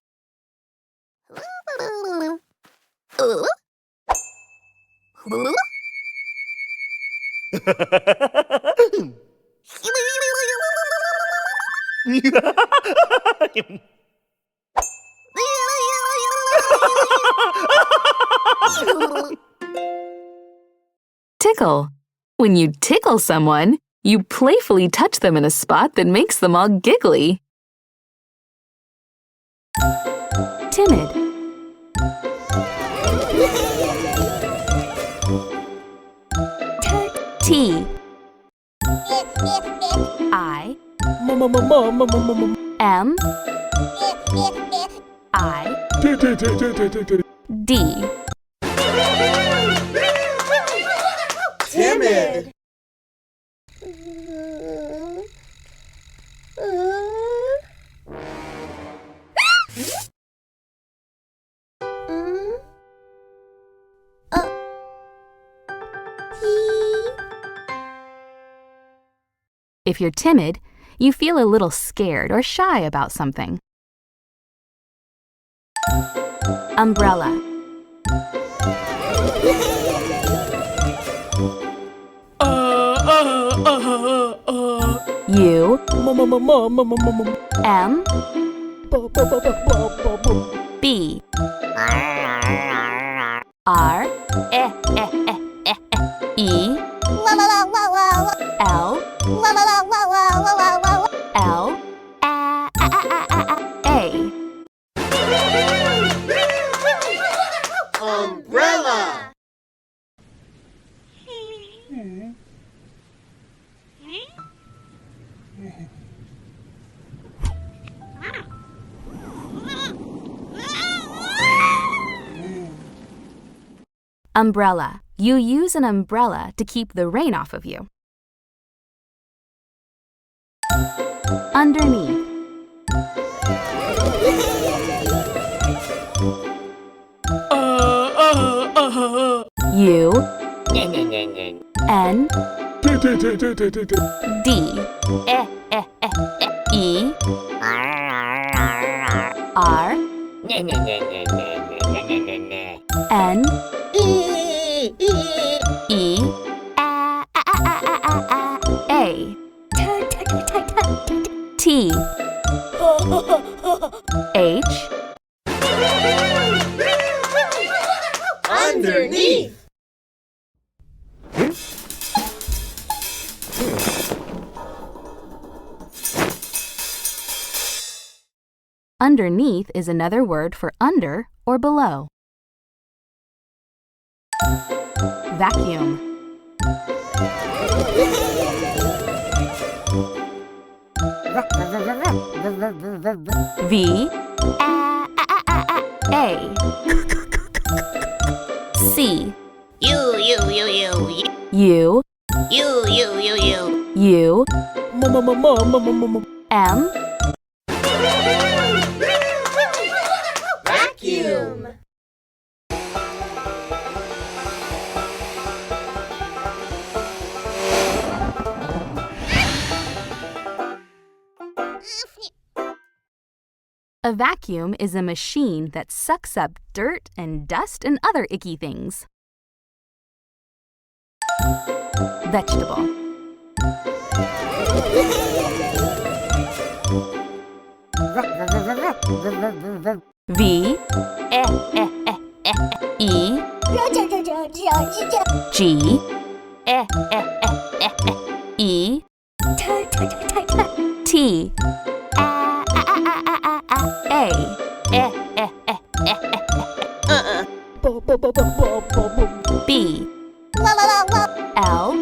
Speaker 3: Tickle. When you tickle someone, you playfully touch them in a spot that makes them all giggly.
Speaker 1: Timid T I M I D
Speaker 2: Timid.
Speaker 1: If you're timid, you feel a little scared or shy about something. Umbrella U M B R E L L A
Speaker 2: Umbrella.
Speaker 1: Umbrella. You use an umbrella to keep the rain off of you. Underneath U N D E R N E, A, T, H,
Speaker 2: Underneath.
Speaker 1: Underneath is another word for under or below. Vacuum. V, A, C, U, M,
Speaker 2: Vacuum.
Speaker 1: A vacuum is a machine that sucks up dirt and dust and other icky things. Vegetable. V, E, G, E, T, A, B, L,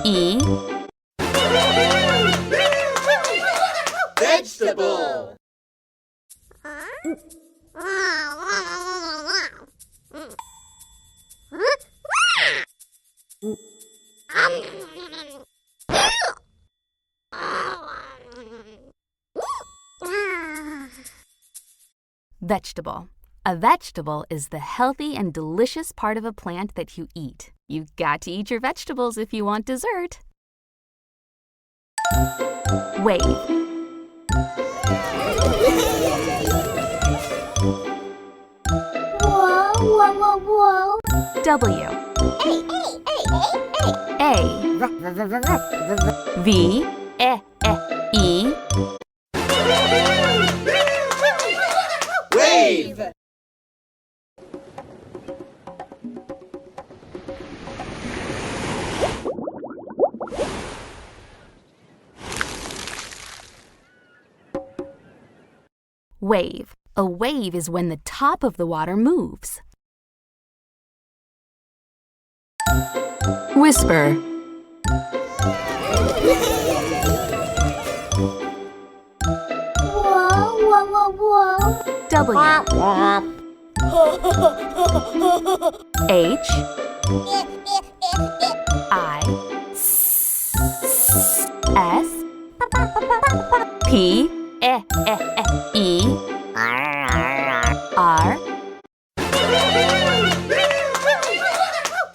Speaker 1: E,
Speaker 2: Vegetable.
Speaker 1: Vegetable. A vegetable is the healthy and delicious part of a plant that you eat. You've got to eat your vegetables if you want dessert. Wave. W, A, V, E,
Speaker 2: Wave.
Speaker 1: Wave. A wave is when the top of the water moves.
Speaker 3: Whisper.
Speaker 1: W, H, I, S, P, E, R,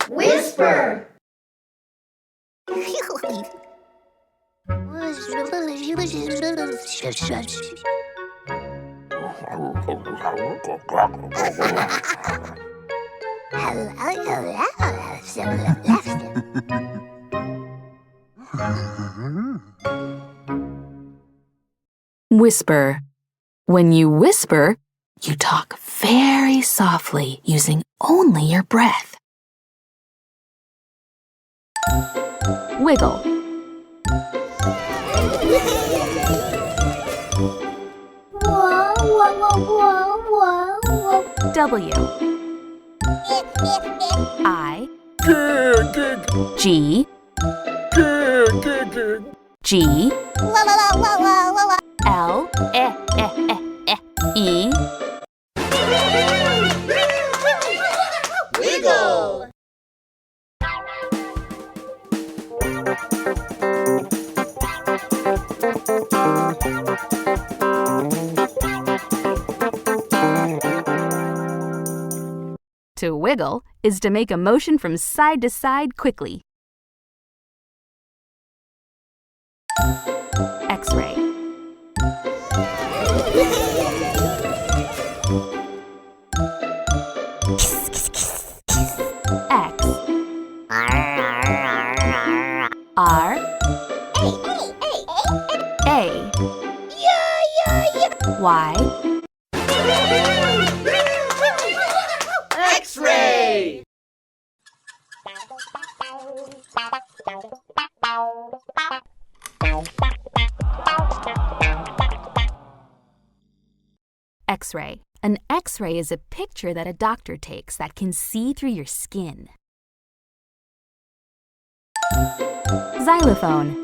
Speaker 2: Whisper.
Speaker 3: Whisper. When you whisper, you talk very softly using only your breath.
Speaker 1: Wiggle. W, I, G, G, L, E,
Speaker 2: Wiggle.
Speaker 1: To wiggle is to make a motion from side to side quickly. X-ray. R A Y
Speaker 2: X-ray.
Speaker 1: X-ray. An X-ray is a picture that a doctor takes that can see through your skin. Xylophone.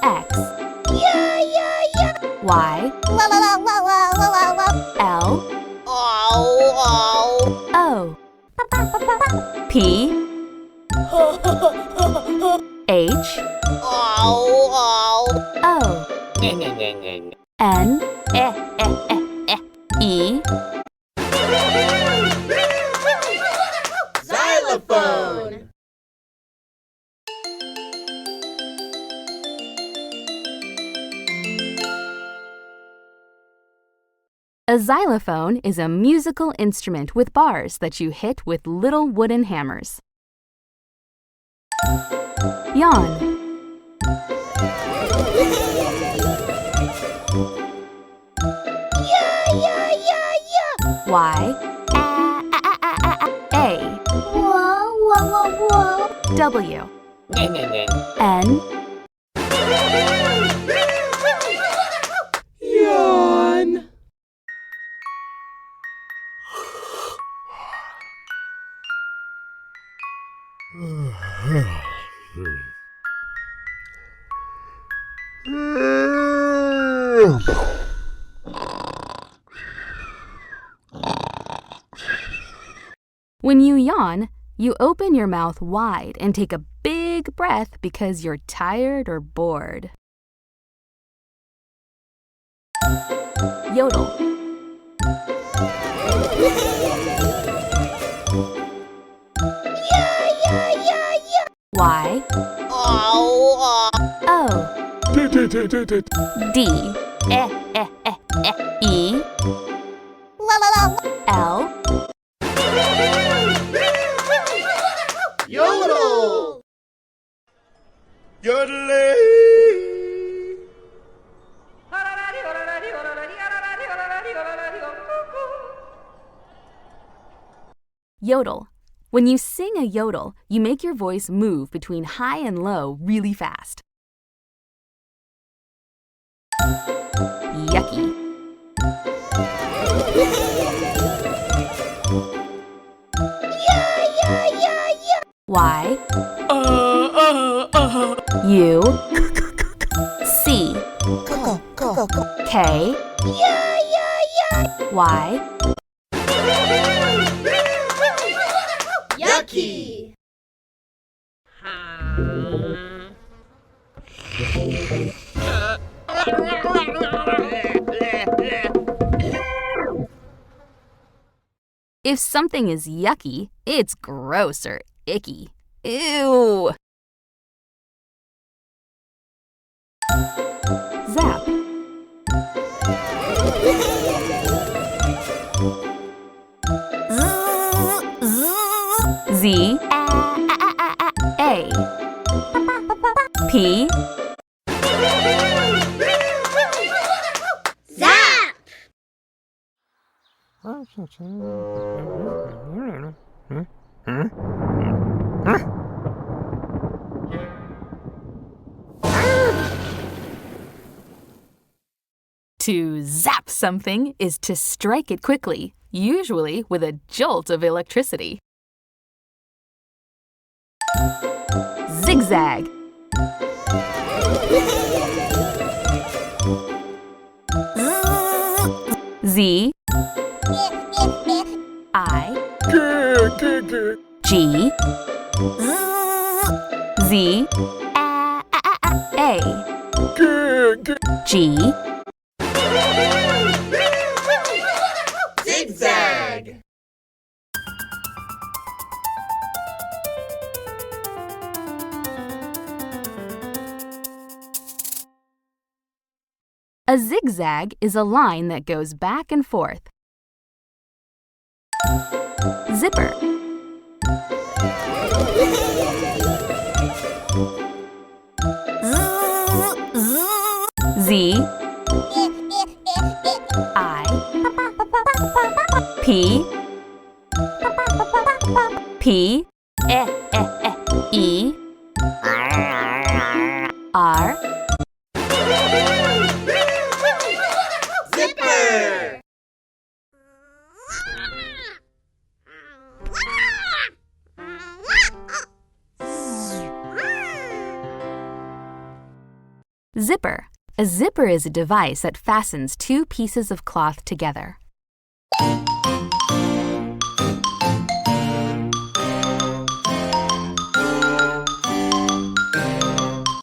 Speaker 1: X Y L O P H O N E
Speaker 2: Xylophone.
Speaker 1: A xylophone is a musical instrument with bars that you hit with little wooden hammers. Yawn. Y A W N
Speaker 2: Yawn.
Speaker 1: When you yawn, you open your mouth wide and take a big breath because you're tired or bored. Yodel. Y O D E L
Speaker 2: Yodel.
Speaker 4: Yodeling.
Speaker 1: Yodel. When you sing a yodel, you make your voice move between high and low really fast. Yucky. Y U C K Y
Speaker 2: Yucky.
Speaker 1: If something is yucky, it's gross or icky. Ew! Zap. Z A P
Speaker 2: Zap.
Speaker 1: To zap something is to strike it quickly, usually with a jolt of electricity. Zigzag. Z I G Z A G
Speaker 2: Zigzag.
Speaker 1: A zigzag is a line that goes back and forth. Zipper. Z I P P E R
Speaker 2: Zipper.
Speaker 1: Zipper. A zipper is a device that fastens two pieces of cloth together.